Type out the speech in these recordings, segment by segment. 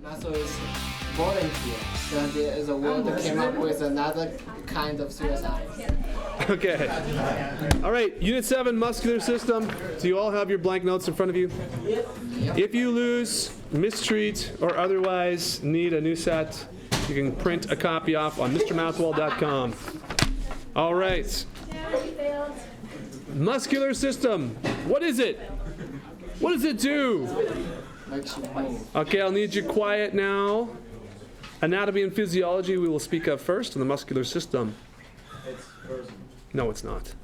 Muscle is volunteer. So there is a word that came up with another kind of suicide. Okay. All right, Unit 7, muscular system. Do you all have your blank notes in front of you? Yep. If you lose, mistreat, or otherwise need a new set, you can print a copy off on MrMathWell.com. All right. Muscular system. What is it? What does it do? Makes you move. Okay, I'll need you quiet now. Anatomy and physiology we will speak of first in the muscular system. No, it's not.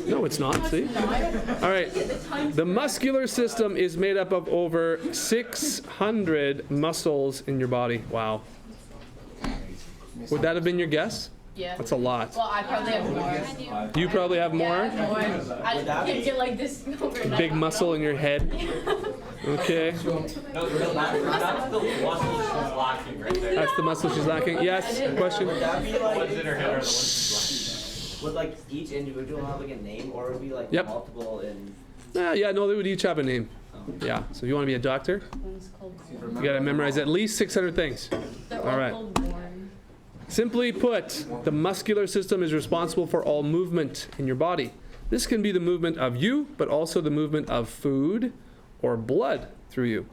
No, it's not, see? All right. The muscular system is made up of over 600 muscles in your body. Wow. Would that have been your guess? Yeah. That's a lot. Well, I probably have more. You probably have more? Yeah, more. I can't get like this overnight. Big muscle in your head. Okay. No, that's the muscle she's lacking right there. That's the muscle she's lacking. Yes, question? Would that be like, One's in her head or the one she's would like each individual have like a name, or would it be like Yep. multiple in? Yeah, no, they would each have a name. Yeah, so if you want to be a doctor, you got to memorize at least 600 things. All right. Simply put, the muscular system is responsible for all movement in your body. This can be the movement of you, but also the movement of food or blood through you.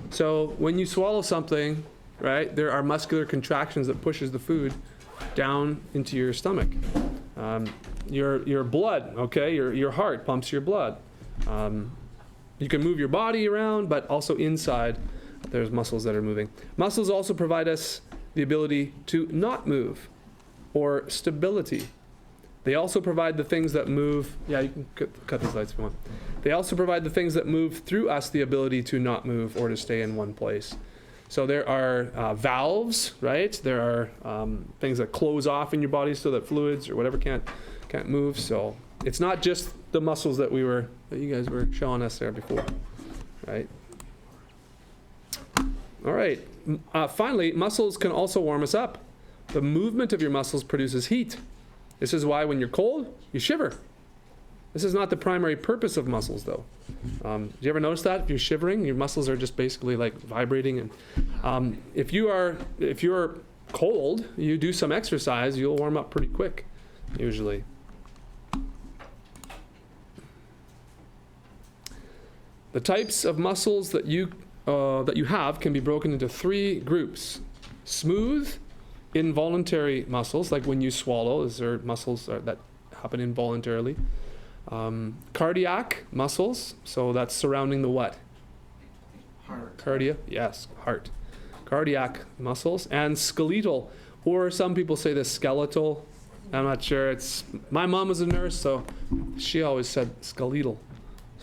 So when you swallow something, right, there are muscular contractions that pushes the food down into your stomach. Your blood, okay, your heart pumps your blood. You can move your body around, but also inside there's muscles that are moving. Muscles also provide us the ability to not move, or stability. They also provide the things that move. Yeah, you can cut these lights if you want. They also provide the things that move through us the ability to not move or to stay in one place. So there are valves, right? There are things that close off in your body so that fluids or whatever can't move. So it's not just the muscles that you guys were showing us there before, right? All right. Finally, muscles can also warm us up. The movement of your muscles produces heat. This is why when you're cold, you shiver. This is not the primary purpose of muscles, though. Do you ever notice that? If you're shivering, your muscles are just basically like vibrating. And if you're cold, you do some exercise, you'll warm up pretty quick, usually. The types of muscles that you have can be broken into 3 groups. Smooth, involuntary muscles, like when you swallow, these are muscles that happen involuntarily. Cardiac muscles, so that's surrounding the what? Heart. Cardia, yes, heart. Cardiac muscles. And skeletal, or some people say the skeletal. I'm not sure. My mom was a nurse, so she always said skeletal.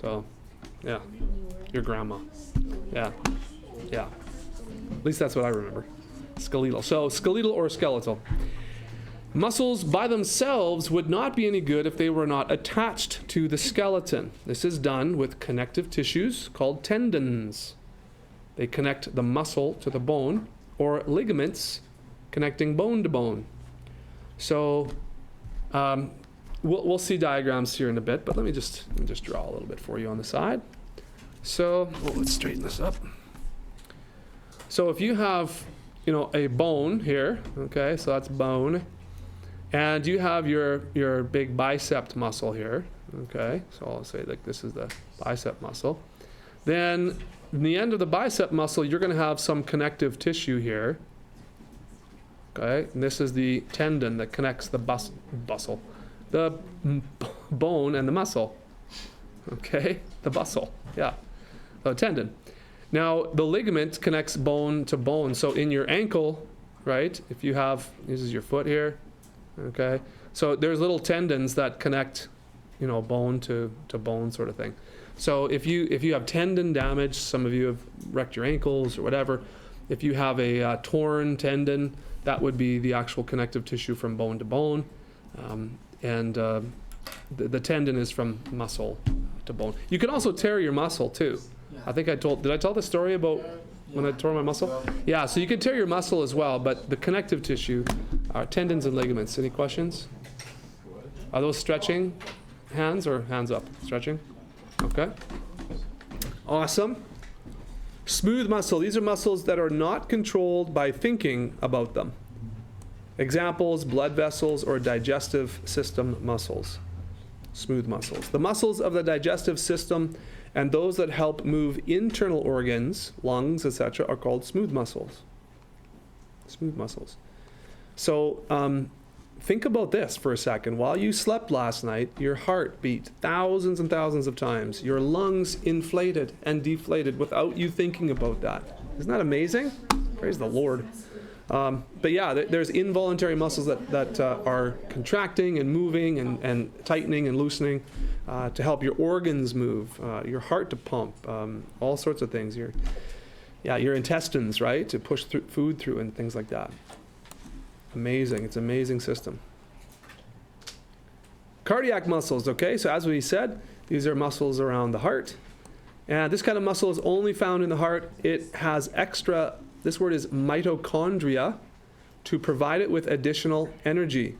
So, yeah, your grandma. Yeah. At least that's what I remember. Skeletal. So skeletal or skeletal. Muscles by themselves would not be any good if they were not attached to the skeleton. This is done with connective tissues called tendons. They connect the muscle to the bone, or ligaments connecting bone to bone. So we'll see diagrams here in a bit, but let me just draw a little bit for you on the side. So let's straighten this up. So if you have, a bone here, okay, so that's bone, and you have your big bicep muscle here, okay, so I'll say like this is the bicep muscle. Then in the end of the bicep muscle, you're going to have some connective tissue here, okay, and this is the tendon that connects the the bone and the muscle, okay, the bustle, yeah. A tendon. Now, the ligament connects bone to bone. So in your ankle, right, if you have, this is your foot here, okay, so there's little tendons that connect, bone to bone sort of thing. So if you have tendon damage, some of you have wrecked your ankles or whatever, if you have a torn tendon, that would be the actual connective tissue from bone to bone. The tendon is from muscle to bone. You can also tear your muscle too. I think did I tell the story about when I tore my muscle? Yeah, so you can tear your muscle as well, but the connective tissue are tendons and ligaments. Any questions? Are those stretching hands or hands up? Stretching? Okay. Awesome. Smooth muscle. These are muscles that are not controlled by thinking about them. Examples, blood vessels or digestive system muscles. Smooth muscles. The muscles of the digestive system and those that help move internal organs, lungs, etc., are called smooth muscles. Smooth muscles. So think about this for a second. While you slept last night, your heart beat thousands and thousands of times. Your lungs inflated and deflated without you thinking about that. Isn't that amazing? Praise the Lord. But yeah, there's involuntary muscles that are contracting and moving and tightening and loosening to help your organs move, your heart to pump, all sorts of things. Your intestines, right, to push food through and things like that. Amazing. It's an amazing system. Cardiac muscles, okay? So as we said, these are muscles around the heart. And this kind of muscle is only found in the heart. It has extra, this word is mitochondria, to provide it with additional energy.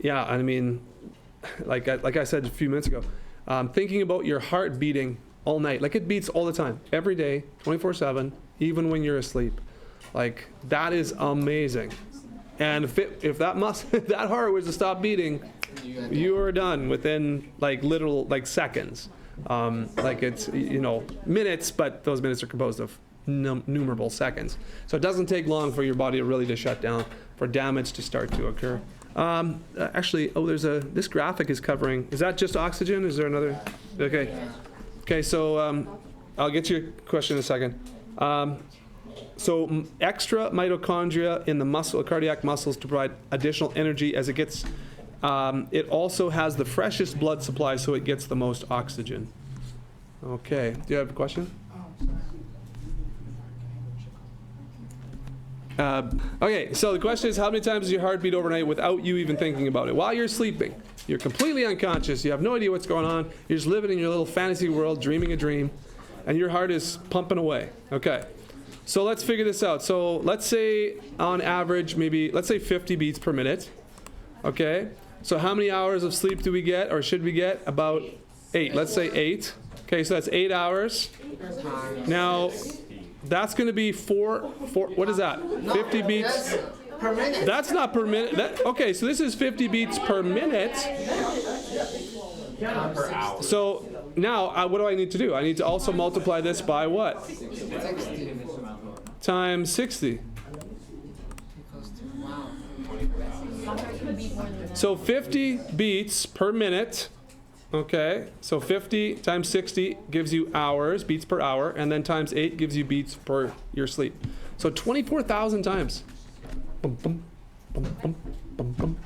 Yeah, I mean, like I said a few minutes ago, thinking about your heart beating all night. Like it beats all the time, every day, 24/7, even when you're asleep. Like that is amazing. And if that heart was to stop beating, you are done within like seconds. Like it's minutes, but those minutes are composed of numerable seconds. So it doesn't take long for your body really to shut down, for damage to start to occur. Actually, this graphic is covering. Is that just oxygen? Is there another? Okay. Okay. So I'll get to your question in a second. So extra mitochondria in the cardiac muscles to provide additional energy as it gets. It also has the freshest blood supply, so it gets the most oxygen. Okay. Do you have a question? Okay, so the question is, how many times does your heart beat overnight without you even thinking about it? While you're sleeping, you're completely unconscious, you have no idea what's going on, you're just living in your little fantasy world, dreaming a dream, and your heart is pumping away. Okay, so let's figure this out. So let's say on average, let's say 50 beats per minute. Okay, so how many hours of sleep do we get, or should we get? About 8. Let's say 8. Okay, so that's 8 hours. Now, that's going to be four. What is that? 50 beats per minute. That's not per minute. Okay, so this is 50 beats per minute. Per hour. So now, what do I need to do? I need to also multiply this by what? 60. Times 60. So 50 beats per minute. Okay, so 50 times 60 gives you hours, beats per hour, and then times 8 gives you beats per your sleep. So 24,000 times. Bum, bum, bum, bum, bum, bum, bum,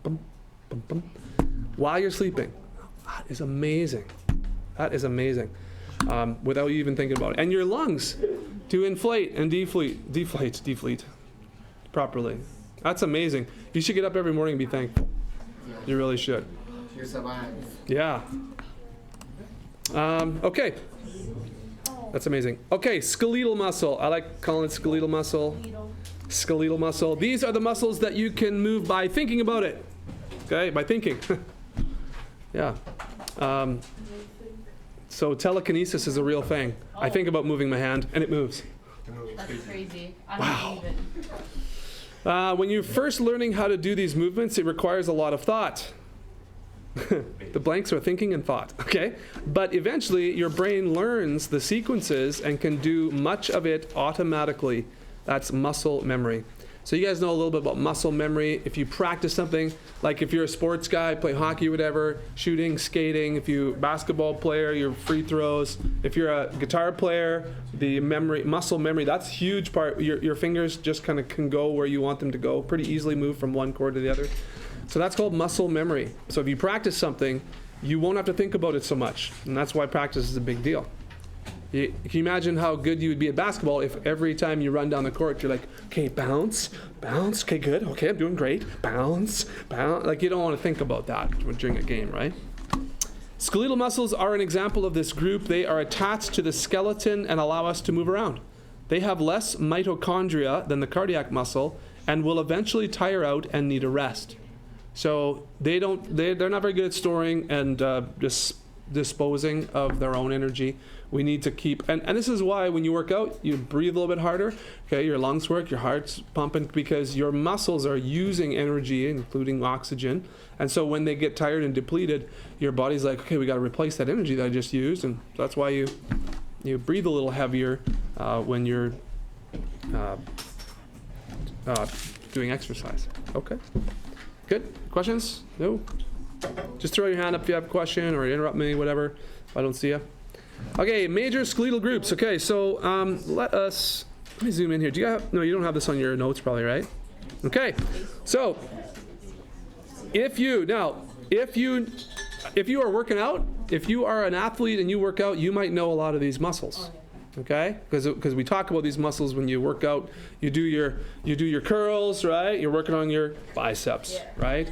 bum, bum, bum. While you're sleeping. That is amazing. That is amazing. Without you even thinking about it. And your lungs to inflate and deflate properly. That's amazing. You should get up every morning and be thankful. You really should. You survive. Yeah. Okay. That's amazing. Okay, skeletal muscle. I like calling it skeletal muscle. Skeletal muscle. These are the muscles that you can move by thinking about it. Okay, by thinking. Yeah. So telekinesis is a real thing. I think about moving my hand, and it moves. That's crazy. I don't believe it. When you're first learning how to do these movements, it requires a lot of thought. The blanks are thinking and thought, okay? But eventually, your brain learns the sequences and can do much of it automatically. That's muscle memory. So you guys know a little bit about muscle memory. If you practice something, like if you're a sports guy, play hockey or whatever, shooting, skating, if you're a basketball player, your free throws, if you're a guitar player, the muscle memory, that's a huge part. Your fingers just kind of can go where you want them to go, pretty easily move from one chord to the other. So that's called muscle memory. So if you practice something, you won't have to think about it so much. And that's why practice is a big deal. Can you imagine how good you would be at basketball if every time you run down the court, you're like, okay, bounce, bounce, okay, good, okay, I'm doing great, bounce, bounce. Like you don't want to think about that during a game, right? Skeletal muscles are an example of this group. They are attached to the skeleton and allow us to move around. They have less mitochondria than the cardiac muscle and will eventually tire out and need a rest. So they're not very good at storing and disposing of their own energy. we need to keep, and this is why when you work out, you breathe a little bit harder, okay? Your lungs work, your heart's pumping, because your muscles are using energy, including oxygen. And so when they get tired and depleted, your body's like, okay, we got to replace that energy that I just used. And that's why you breathe a little heavier when you're doing exercise. Okay. Good. Questions? No? Just throw your hand up if you have a question or interrupt me, whatever, if I don't see you. Okay, major skeletal groups. Okay, so let me zoom in here. Do you have, no, you don't have this on your notes probably, right? Okay, so if you are working out, if you are an athlete and you work out, you might know a lot of these muscles. Okay, because we talk about these muscles when you work out. You do your curls, right? You're working on your biceps, right?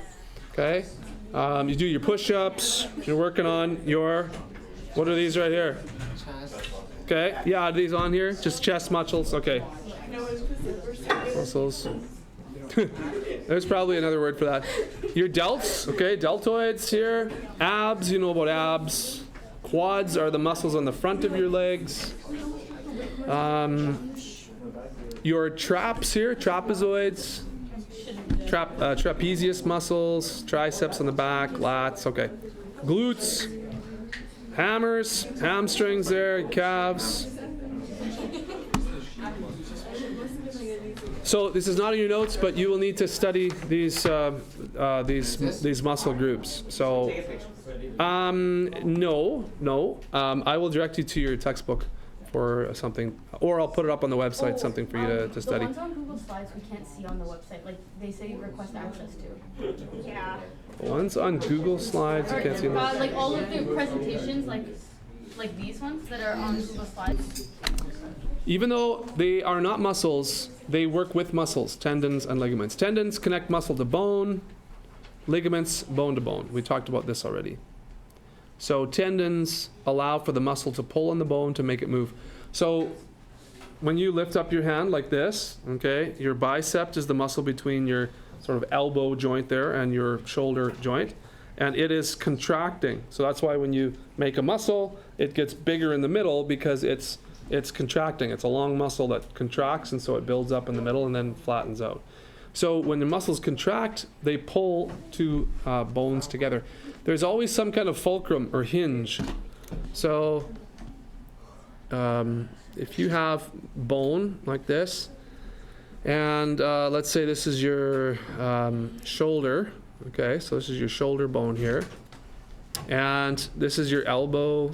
Okay, you do your push-ups. You're working on your, what are these right here? Okay, yeah, are these on here? Just chest muscles. Okay, muscles. There's probably another word for that. Your delts, okay, deltoids here. Abs, you know about abs. Quads are the muscles on the front of your legs. Your traps here, trapezoids, trapezius muscles, triceps on the back, lats, okay. Glutes, hammers, hamstrings there, calves. So this is not in your notes, but you will need to study these muscle groups. So, no. I will direct you to your textbook for something, or I'll put it up on the website, something for you to study. The ones on Google Slides we can't see on the website, like they say request access to. Yeah. The ones on Google Slides, you can't see them. Like all of the presentations, like these ones that are on Google Slides. Even though they are not muscles, they work with muscles, tendons and ligaments. Tendons connect muscle to bone, ligaments bone to bone. We talked about this already. So tendons allow for the muscle to pull on the bone to make it move. So when you lift up your hand like this, okay, your bicep is the muscle between your sort of elbow joint there and your shoulder joint, and it is contracting. So that's why when you make a muscle, it gets bigger in the middle because it's contracting. It's a long muscle that contracts, and so it builds up in the middle and then flattens out. So when the muscles contract, they pull two bones together. There's always some kind of fulcrum or hinge. So if you have bone like this, and let's say this is your shoulder, okay, so this is your shoulder bone here, and this is your elbow.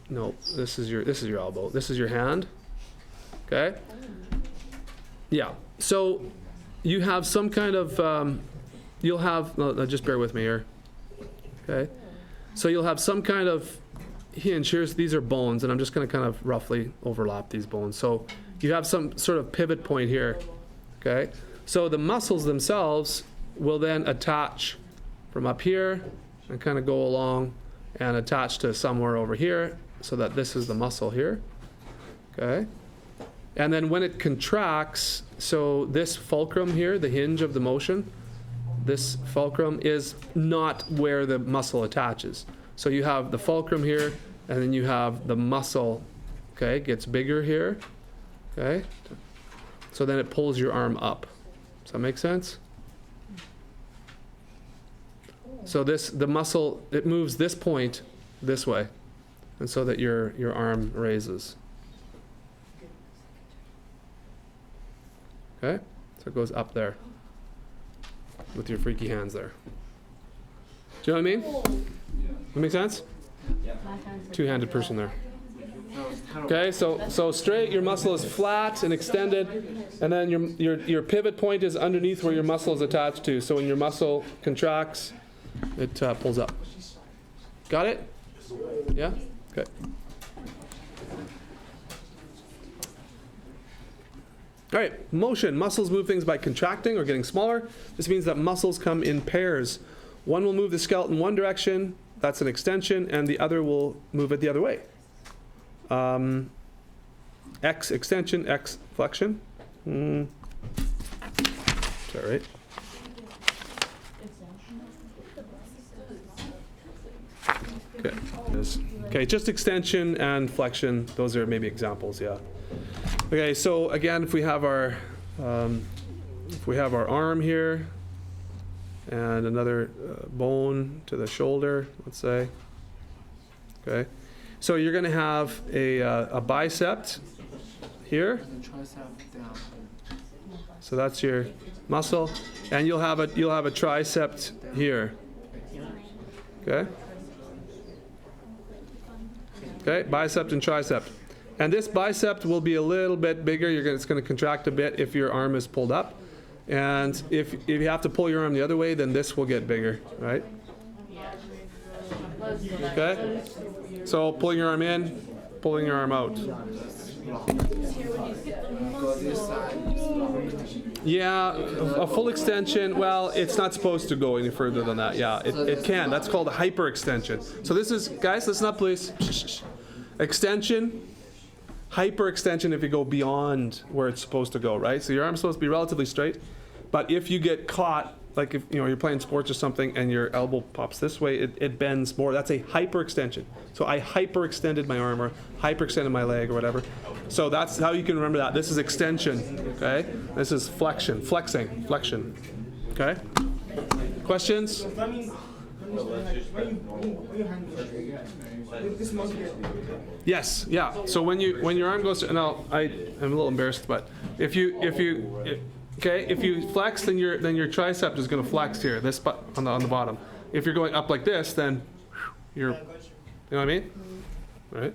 No, this is your elbow. This is your hand. Okay? Yeah. So you have some kind of you'll have just bear with me here. Okay? So you'll have some kind of hinge. These are bones, and I'm just going to kind of roughly overlap these bones. So you have some sort of pivot point here. Okay? So the muscles themselves will then attach from up here and kind of go along and attach to somewhere over here, so that this is the muscle here, okay? And then when it contracts, so this fulcrum here, the hinge of the motion, this fulcrum is not where the muscle attaches. So you have the fulcrum here, and then you have the muscle, okay, gets bigger here, okay? So then it pulls your arm up. Does that make sense? So the muscle, it moves this point this way, and so that your arm raises. Okay? So it goes up there with your freaky hands there. Do you know what I mean? That make sense? Two-handed person there. Okay, so straight, your muscle is flat and extended, and then your pivot point is underneath where your muscle is attached to. So when your muscle contracts, it pulls up. Got it? Yeah? Okay. All right, motion. Muscles move things by contracting or getting smaller. This means that muscles come in pairs. One will move the skeleton one direction, that's an extension, and the other will move it the other way. X extension, X flexion. Is that right? Okay. is. Okay, just extension and flexion. Those are maybe examples. Yeah. Okay, so again, if we have our arm here and another bone to the shoulder, let's say. Okay, so you're going to have a bicep here. So that's your muscle, and you'll have a tricep here. Okay. Okay, bicep and tricep. And this bicep will be a little bit bigger. It's going to contract a bit if your arm is pulled up. And if you have to pull your arm the other way, then this will get bigger, right? Okay? So pulling your arm in, pulling your arm out. Yeah, a full extension, well, it's not supposed to go any further than that. Yeah, it can. That's called a hyperextension. So this is, guys, listen up, please. Extension, hyperextension if you go beyond where it's supposed to go, right? So your arm's supposed to be relatively straight, but if you get caught, like if you're playing sports or something and your elbow pops this way, it bends more. That's a hyperextension. So I hyperextended my arm or hyperextended my leg or whatever. So that's how you can remember that. This is extension, okay? This is flexion, flexion, okay? Questions? Yes, yeah. So when your arm goes to, now I'm a little embarrassed, but if you flex, then your tricep is going to flex here, this on the bottom. If you're going up like this, then you know what I mean? All right.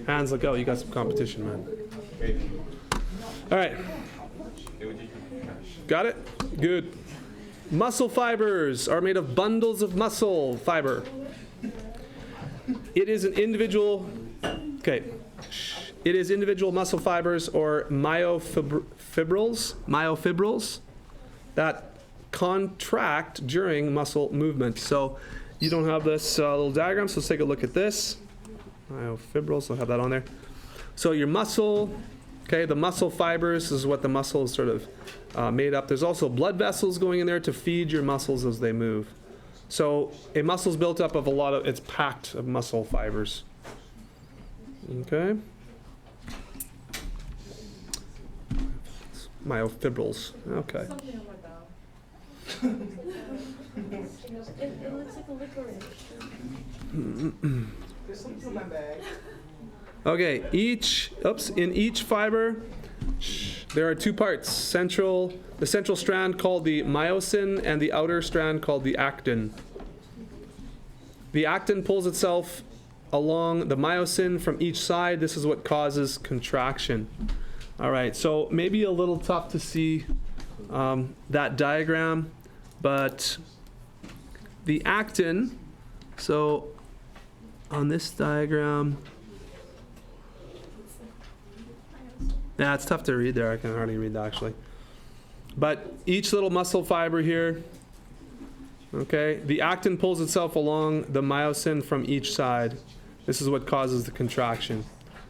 Hands look out. You got some competition, man. All right. Got it? Good. Muscle fibers are made of bundles of muscle fiber. It is an individual, okay. It is individual muscle fibers or myofibrils that contract during muscle movement. So you don't have this little diagram, so let's take a look at this. Myofibrils, I'll have that on there. So your muscle, okay, the muscle fibers is what the muscle is sort of made up. There's also blood vessels going in there to feed your muscles as they move. So a muscle is built up of it's packed of muscle fibers. Okay. Myofibrils. Okay. It looks like a licorice. There's something in my bag. Okay, in each fiber, there are two parts. The central strand called the myosin and the outer strand called the actin. The actin pulls itself along the myosin from each side. This is what causes contraction. All right, so maybe a little tough to see that diagram, but the actin, so on this diagram, yeah, it's tough to read there. I can hardly read that actually. But each little muscle fiber here, okay, the actin pulls itself along the myosin from each side. This is what causes the contraction.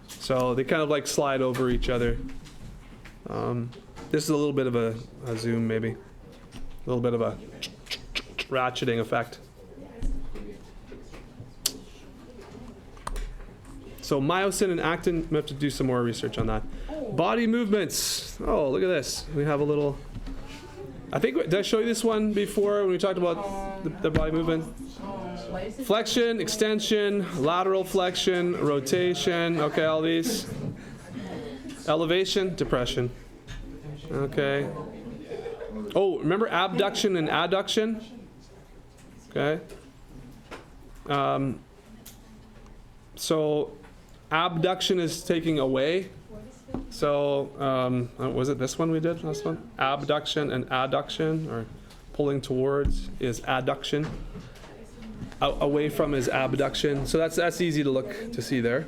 So they kind of like slide over each other. This is a little bit of a zoom maybe. A little bit of a ratcheting effect. So myosin and actin, we have to do some more research on that. Body movements. Oh, look at this. We have a little, I think, did I show you this one before when we talked about the body movement? Flexion, extension, lateral flexion, rotation, okay, all these. Elevation, depression. Okay. Oh, remember abduction and adduction? Okay. So abduction is taking away. So was it this one we did, last one? Abduction and adduction, or pulling towards is adduction. Away from is abduction. So that's easy to look to see there.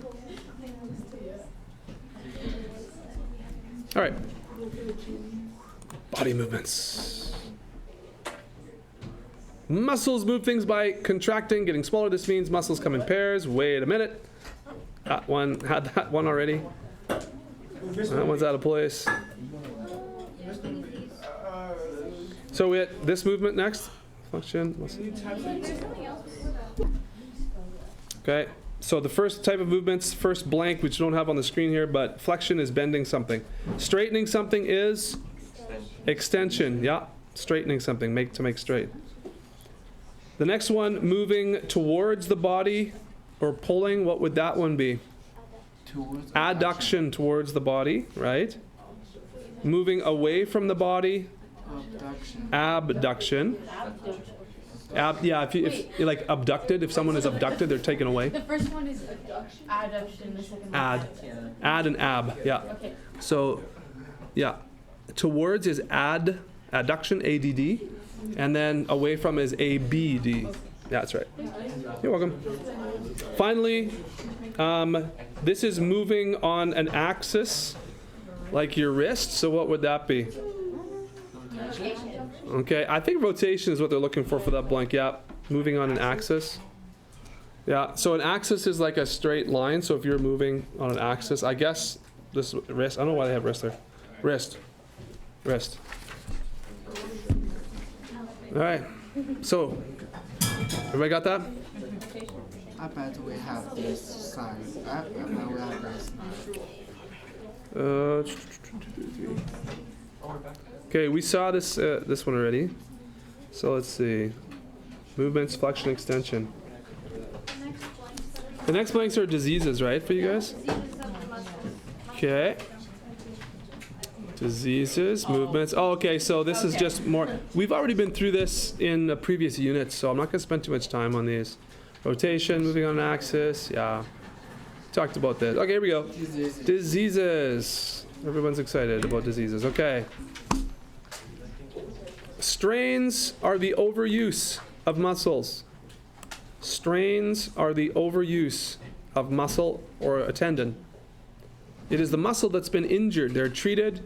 All right. Body movements. Muscles move things by contracting, getting smaller. This means muscles come in pairs. Wait a minute. That one had that one already. That one's out of place. So we had this movement next. Function. Muscle. Okay, so the first type of movements, first blank, which you don't have on the screen here, but flexion is bending something. Straightening something is extension. Yeah, straightening something, to make straight. The next one, moving towards the body or pulling, what would that one be? Towards Adduction towards the body, right? Moving away from the body, abduction. Yeah, if you're like abducted, if someone is abducted, they're taken away. The first one is adduction, the second one Add. Add and ab, yeah. Okay. So, yeah. Towards is adduction, ADD. And then away from is ABD. Yeah, that's right. You're welcome. Finally, this is moving on an axis, like your wrist. So what would that be? Okay, I think rotation is what they're looking for that blank. Yeah, moving on an axis. Yeah, so an axis is like a straight line. So if you're moving on an axis, I guess this wrist. I don't know why they have wrist there. Wrist. All right. So, everybody got that? I bet we have this sign. I bet we have this. Okay, we saw this this one already. So let's see. Movements, flexion, extension. The next blanks are diseases, right, for you guys? Okay. Diseases, movements. Oh, okay, so this is just more. We've already been through this in a previous unit, so I'm not going to spend too much time on these. Rotation, moving on an axis. Yeah. Talked about this. Okay, here we go. Diseases. Everyone's excited about diseases. Okay. Strains are the overuse of muscles. Strains are the overuse of muscle or a tendon. It is the muscle that's been injured. They're treated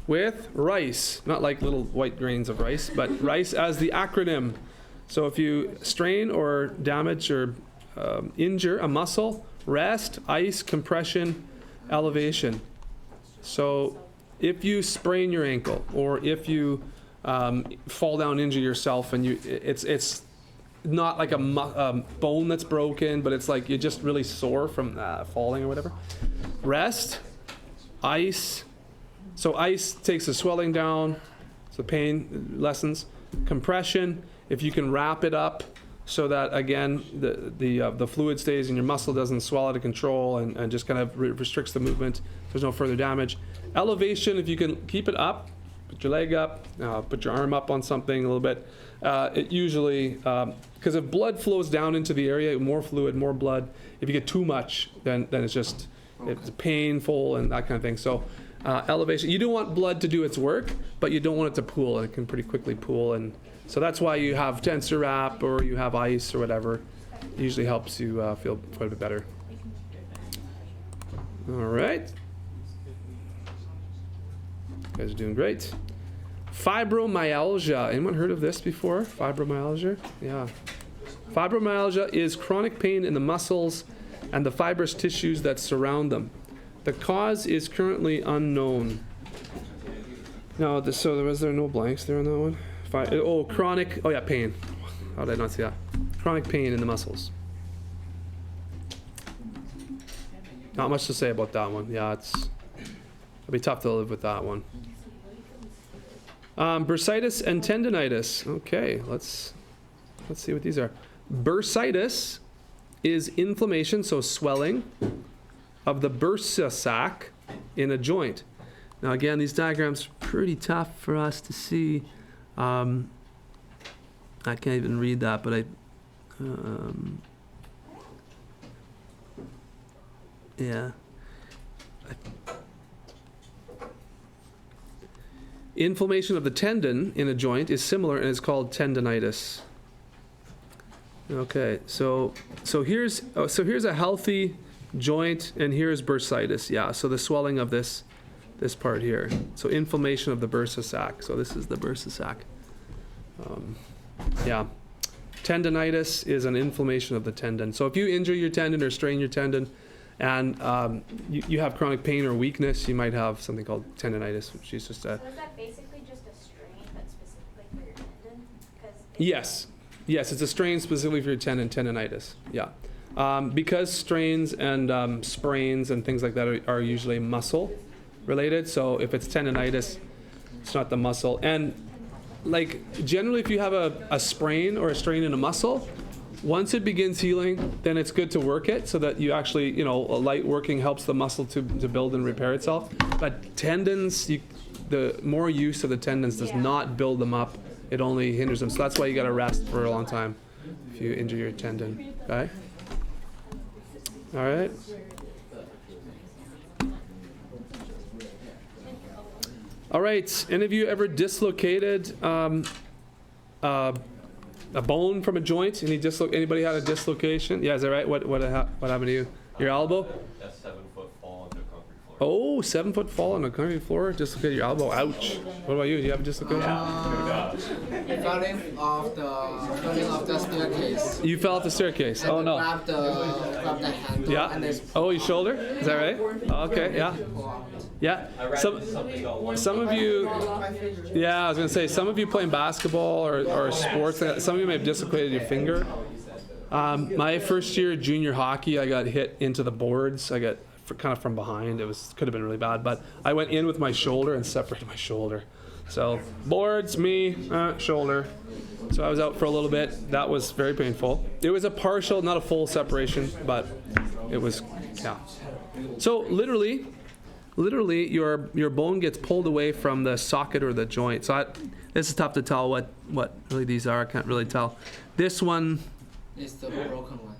with rice, not like little white grains of rice, but rice as the acronym. So if you strain or damage or injure a muscle, rest, ice, compression, elevation. So if you sprain your ankle or if you fall down, injure yourself, and it's not like a bone that's broken, but it's like you're just really sore from falling or whatever. Rest, ice. So ice takes the swelling down, so pain lessens. Compression, if you can wrap it up so that again the fluid stays in your muscle, doesn't swell out of control and just kind of restricts the movement. There's no further damage. Elevation, if you can keep it up, put your leg up, put your arm up on something a little bit. It usually, because if blood flows down into the area, more fluid, more blood. If you get too much, then it's just it's painful and that kind of thing. So elevation, you don't want blood to do its work, but you don't want it to pool. It can pretty quickly pool, and so that's why you have tensor wrap or you have ice or whatever. It usually helps you feel quite a bit better. All right. You guys are doing great. Fibromyalgia. Anyone heard of this before? Fibromyalgia? Yeah. Fibromyalgia is chronic pain in the muscles and the fibrous tissues that surround them. The cause is currently unknown. Now, so was there no blanks there on that one? Chronic. Oh yeah, pain. How did I not see that? Chronic pain in the muscles. Not much to say about that one. Yeah, it'll be tough to live with that one. Bursitis and tendinitis. Okay, let's see what these are. Bursitis is inflammation, so swelling, of the bursa sac in a joint. Now again, these diagrams are pretty tough for us to see. I can't even read that, but yeah. Inflammation of the tendon in a joint is similar and is called tendinitis. Okay, so here's a healthy joint, and here's bursitis. Yeah, so the swelling of this part here. So inflammation of the bursa sac. So this is the bursa sac. Yeah, tendinitis is an inflammation of the tendon. So if you injure your tendon or strain your tendon, and you have chronic pain or weakness, you might have something called tendinitis, which is just a. So is that basically just a strain, but specifically for your tendon? Yes, it's a strain specifically for your tendon, tendinitis. Yeah. Because strains and sprains and things like that are usually muscle related. So if it's tendonitis, it's not the muscle. And like generally, if you have a sprain or a strain in a muscle, once it begins healing, then it's good to work it so that you actually, a light working helps the muscle to build and repair itself. But tendons, the more use of the tendons does not build them up. It only hinders them. So that's why you got to rest for a long time if you injure your tendon. Okay? All right. All right. Any of you ever dislocated a bone from a joint? Anybody had a dislocation? Yeah, is that right? What happened to you? Your elbow? A 7-foot fall onto a concrete floor. Oh, 7-foot fall on a concrete floor. Dislocated your elbow. Ouch. What about you? Do you have a dislocation? Falling off the staircase. You fell off the staircase. And Oh no. Grab the handle. Yeah. And then Oh, your shoulder? Is that right? Okay. Yeah. Yeah. Some of you. Yeah, I was gonna say some of you playing basketball or sports. Some of you may have dislocated your finger. My first year junior hockey, I got hit into the boards. I got kind of from behind. Could have been really bad, but I went in with my shoulder and separated my shoulder. So boards, me, shoulder. So I was out for a little bit. That was very painful. It was a partial, not a full separation, but it was, yeah. So literally your bone gets pulled away from the socket or the joint. So this is tough to tell what really these are. I can't really tell. This one. It's the broken one.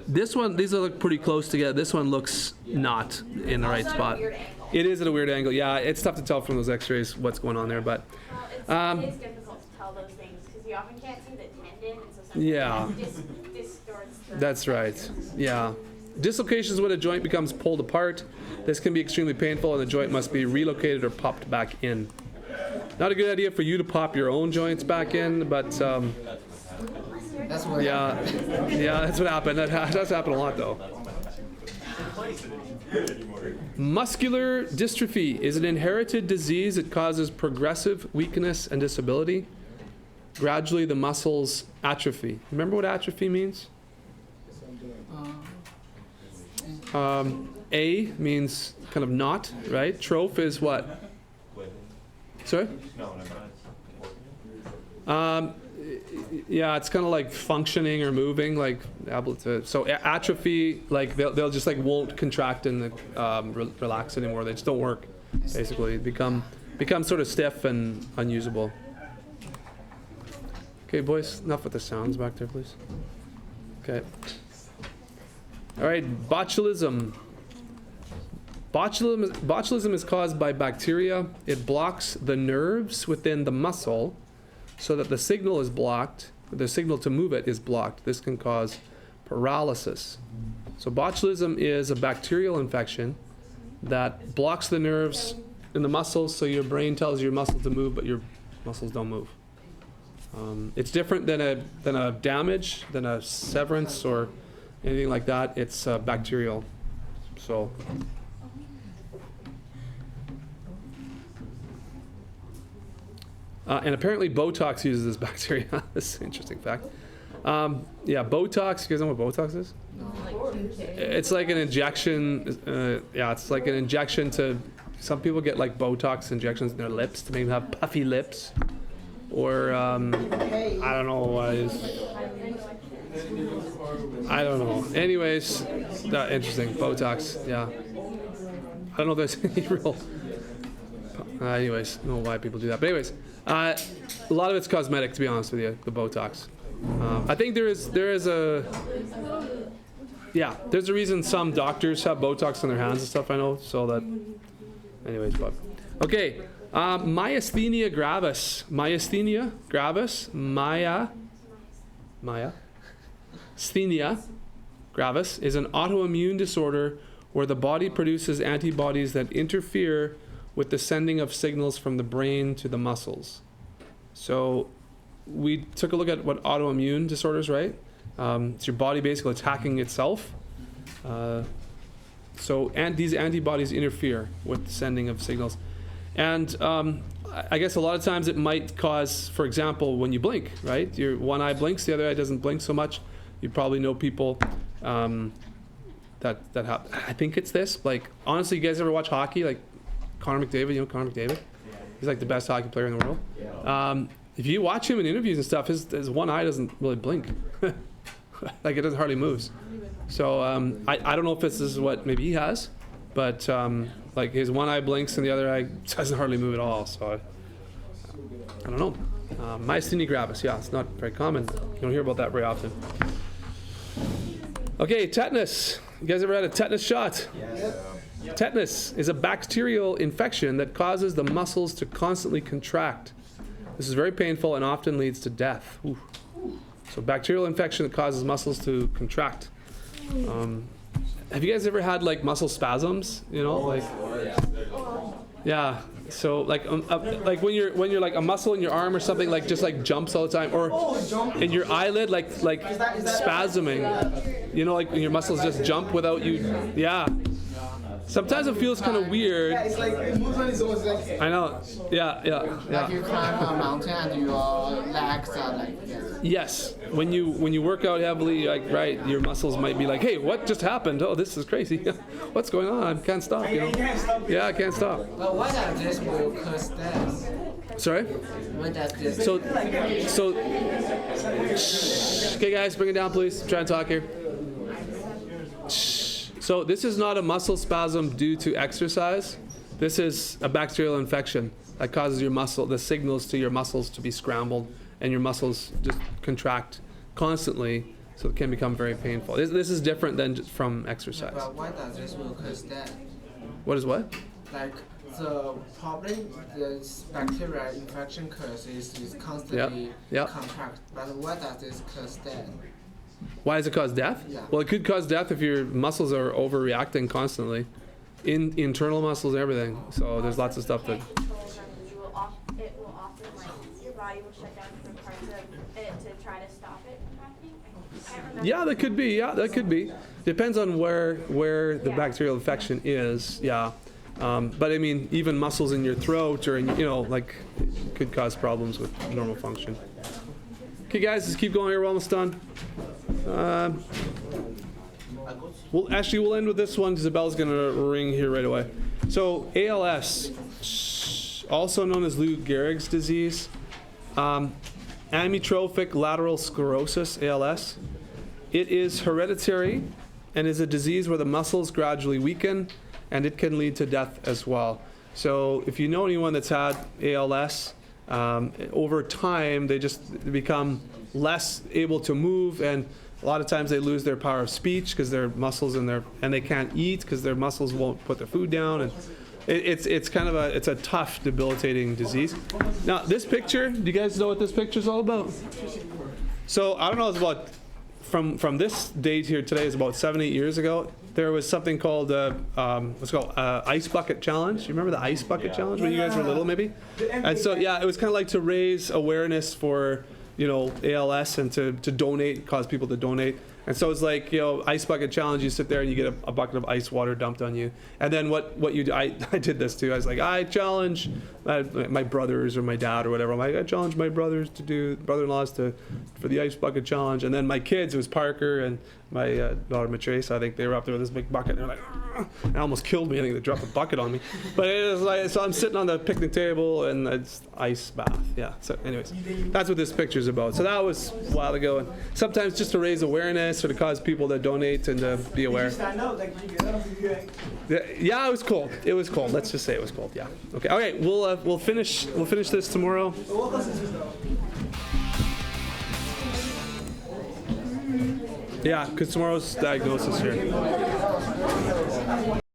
This one, these look pretty close together. This one looks not in the right spot. It is at a weird angle. Yeah, it's tough to tell from those x-rays what's going on there, but It is difficult to tell those things because you often can't see the tendon, and so sometimes yeah, it distorts the that's right. Yeah. Dislocation is when a joint becomes pulled apart. This can be extremely painful and the joint must be relocated or popped back in. Not a good idea for you to pop your own joints back in, but That's what happened. yeah, that's what happened. That does happen a lot though. Muscular dystrophy is an inherited disease that causes progressive weakness and disability. Gradually, the muscles atrophy. Remember what atrophy means? A means kind of not, right? Troph is what? Sorry? Yeah, it's kind of like functioning or moving, like able to. So atrophy, like they'll just like won't contract and relax anymore. They just don't work. Basically, become sort of stiff and unusable. Okay, boys, enough with the sounds back there, please. Okay. All right, botulism. Botulism is caused by bacteria. It blocks the nerves within the muscle so that the signal is blocked. The signal to move it is blocked. This can cause paralysis. So botulism is a bacterial infection that blocks the nerves in the muscles, so your brain tells your muscle to move, but your muscles don't move. It's different than a damage, than a severance or anything like that. It's bacterial. So. And apparently Botox uses this bacteria. This is an interesting fact. Yeah, Botox, you guys know what Botox is? It's like an injection, it's like an injection to, some people get like Botox injections in their lips to make them have puffy lips. Or, I don't know what it is. I don't know. Anyways, interesting, Botox, yeah. I don't know if there's any real, anyways, I don't know why people do that. But anyways, a lot of it's cosmetic, to be honest with you, the Botox. I think there's a reason some doctors have Botox on their hands and stuff, I know, so that, anyways, but. Okay, myasthenia gravis. Myasthenia gravis, Sthenia gravis is an autoimmune disorder where the body produces antibodies that interfere with the sending of signals from the brain to the muscles. So we took a look at what autoimmune disorders, right? It's your body basically attacking itself. And these antibodies interfere with the sending of signals. And I guess a lot of times it might cause, for example, when you blink, right? Your one eye blinks, the other eye doesn't blink so much. You probably know people I think it's this. Like, honestly, you guys ever watch hockey? Like, Connor McDavid, you know Connor McDavid? He's like the best hockey player in the world. If you watch him in interviews and stuff, his one eye doesn't really blink. Like, it doesn't hardly moves. So I don't know if this is what maybe he has, but like his one eye blinks and the other eye doesn't hardly move at all. So I don't know. Myasthenia gravis, yeah, it's not very common. You don't hear about that very often. Okay, tetanus. You guys ever had a tetanus shot? Yes. Tetanus is a bacterial infection that causes the muscles to constantly contract. This is very painful and often leads to death. Ooh. So bacterial infection that causes muscles to contract. Have you guys ever had like muscle spasms? You know, like yeah. So like when you're like a muscle in your arm or something like just like jumps all the time, or in your eyelid like spasming. You know, like when your muscles just jump without you. Yeah. Sometimes it feels kind of weird. Yeah, it's like it moves on its own. It's like, I know. Yeah. like you climb a mountain and your legs are like Yes. When you work out heavily, like right, your muscles might be like, hey, what just happened? Oh, this is crazy. What's going on? I can't stop. You know? Yeah, I can't stop. But what does this will cause death? Sorry. When does this? So, okay, guys, bring it down, please. Try and talk here. So this is not a muscle spasm due to exercise. This is a bacterial infection that causes the signals to your muscles to be scrambled, and your muscles just contract constantly, so it can become very painful. This is different than just from exercise. But why does this will cause death? What is what? Like the problem, the bacterial infection causes is constantly contract. But why does this cause death? Why does it cause death? Yeah. Well, it could cause death if your muscles are overreacting constantly, internal muscles and everything. So there's lots of stuff that. It will often like your body will shut down different parts of it to try to stop it from happening. I can't remember. Yeah, that could be. Yeah, that could be. Depends on where the bacterial infection is. Yeah. But I mean, even muscles in your throat or like could cause problems with normal function. Okay, guys, let's keep going here. We're almost done. We'll end with this one because the bell's going to ring here right away. So ALS, also known as Lou Gehrig's disease, amyotrophic lateral sclerosis, ALS. It is hereditary and is a disease where the muscles gradually weaken, and it can lead to death as well. So if you know anyone that's had ALS, over time they become less able to move, and a lot of times they lose their power of speech because their muscles and they can't eat because their muscles won't put their food down, and it's kind of a tough, debilitating disease. Now this picture, do you guys know what this picture is all about? So I don't know, it's about from this date here today is about 7-8 years ago. There was something called Ice Bucket Challenge. You remember the Ice Bucket Challenge when you guys were little, maybe? And so yeah, it was kind of like to raise awareness for ALS and to donate, cause people to donate. And so it's like, Ice Bucket Challenge, you sit there and you get a bucket of ice water dumped on you. And then what you do, I did this too. I was like, I challenge my brothers or my dad or whatever. I'm like, I challenge my brother-in-laws for the Ice Bucket Challenge. And then my kids, it was Parker and my daughter Matrice, I think they were up there with this big bucket. And they're like, "Argh." It almost killed me. I think they dropped a bucket on me. But it was like, so I'm sitting on the picnic table and it's ice bath. Yeah. So anyways, that's what this picture's about. So that was a while ago. And sometimes just to raise awareness or to cause people to donate and to be aware. Yeah, it was cold. It was cold. Let's just say it was cold. Yeah. Okay. All right. We'll finish this tomorrow. Yeah, because tomorrow's diagnosis here.